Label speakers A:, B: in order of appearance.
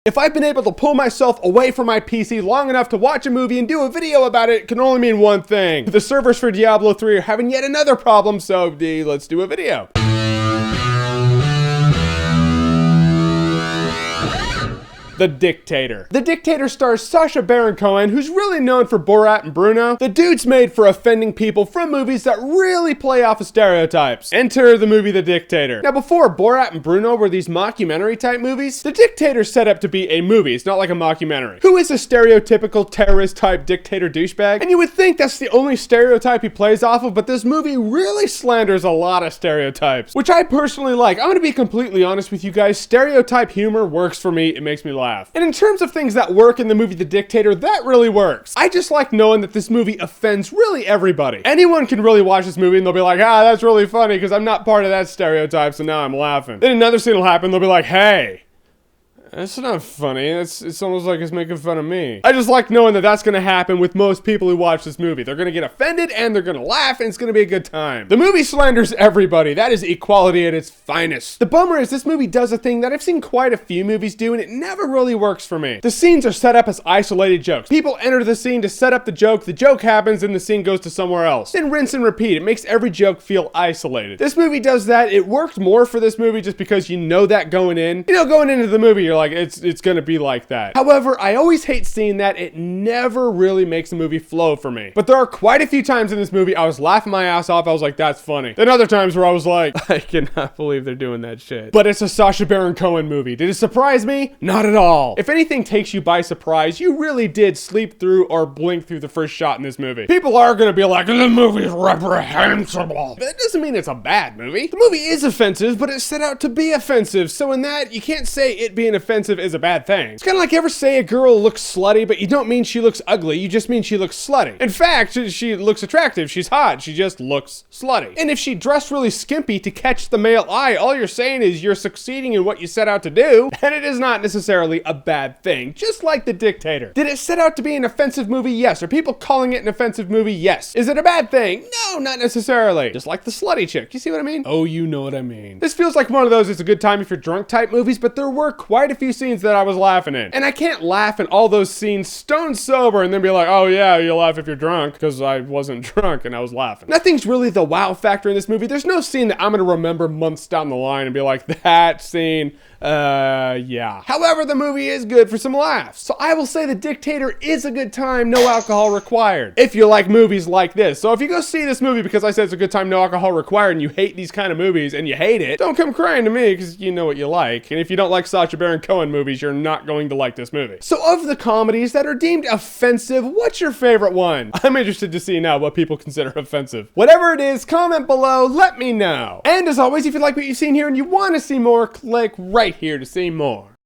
A: If I've been able to pull myself away from my PC long enough to watch a movie and do a video about it, it can only mean one thing. The servers for Diablo 3 are having yet another problem, so let's do a video. The Dictator. The Dictator stars Sacha Baron Cohen, who's really known for Borat and Bruno. The dude's made for offending people from movies that really play off of stereotypes. Enter the movie The Dictator. Now, before Borat and Bruno were these mockumentary type movies, The Dictator's set up to be a movie. It's not like a mockumentary. Who is a stereotypical terrorist type dictator douchebag? And you would think that's the only stereotype he plays off of, but this movie really slanders a lot of stereotypes, which I personally like. I'm gonna be completely honest with you guys. Stereotype humor works for me. It makes me laugh. And in terms of things that work in the movie The Dictator, that really works. I just like knowing that this movie offends really everybody. Anyone can really watch this movie and they'll be like, ah, that's really funny because I'm not part of that stereotype, so now I'm laughing. Then another scene will happen, they'll be like, hey, that's not funny. It's almost like it's making fun of me. I just like knowing that that's going to happen with most people who watch this movie. They're going to get offended and they're going to laugh and it's going to be a good time. The movie slanders everybody. That is equality at its finest. The bummer is this movie does a thing that I've seen quite a few movies do and it never really works for me. The scenes are set up as isolated jokes. People enter the scene to set up the joke happens and the scene goes to somewhere else. Then rinse and repeat. It makes every joke feel isolated. This movie does that. It worked more for this movie just because you know that going in. You know, going into the movie, you're like, it's gonna be like that. However, I always hate seeing that. It never really makes the movie flow for me. But there are quite a few times in this movie I was laughing my ass off. I was like, that's funny. Then other times where I was like, I cannot believe they're doing that shit. But it's a Sacha Baron Cohen movie. Did it surprise me? Not at all. If anything takes you by surprise, you really did sleep through or blink through the first shot in this movie. People are gonna be like, the movie is reprehensible. But that doesn't mean it's a bad movie. The movie is offensive, but it's set out to be offensive. So in that, you can't say it being offensive is a bad thing. It's kind of like ever say a girl looks slutty, but you don't mean she looks ugly, you just mean she looks slutty. In fact, she looks attractive, she's hot, she just looks slutty. And if she dressed really skimpy to catch the male eye, all you're saying is you're succeeding in what you set out to do, and it is not necessarily a bad thing, just like The Dictator. Did it set out to be an offensive movie? Yes. Are people calling it an offensive movie? Yes. Is it a bad thing? No, not necessarily. Just like the slutty chick, you see what I mean? Oh, you know what I mean. This feels like one of those it's a good time if you're drunk type movies, but there were quite a few scenes that I was laughing in. And I can't laugh in all those scenes stone sober and then be like, oh yeah, you laugh if you're drunk, because I wasn't drunk and I was laughing. Nothing's really the wow factor in this movie. There's no scene that I'm gonna remember months down the line and be like, that scene, yeah. However, the movie is good for some laughs. So I will say The Dictator is a good time, no alcohol required. If you like movies like this. So if you go see this movie because I said it's a good time, no alcohol required, and you hate these kind of movies and you hate it, don't come crying to me because you know what you like. And if you don't like Sacha Baron Cohen movies, you're not going to like this movie. So of the comedies that are deemed offensive, what's your favorite one? I'm interested to see now what people consider offensive. Whatever it is, comment below, let me know. And as always, if you like what you've seen here and you want to see more, click right here to see more.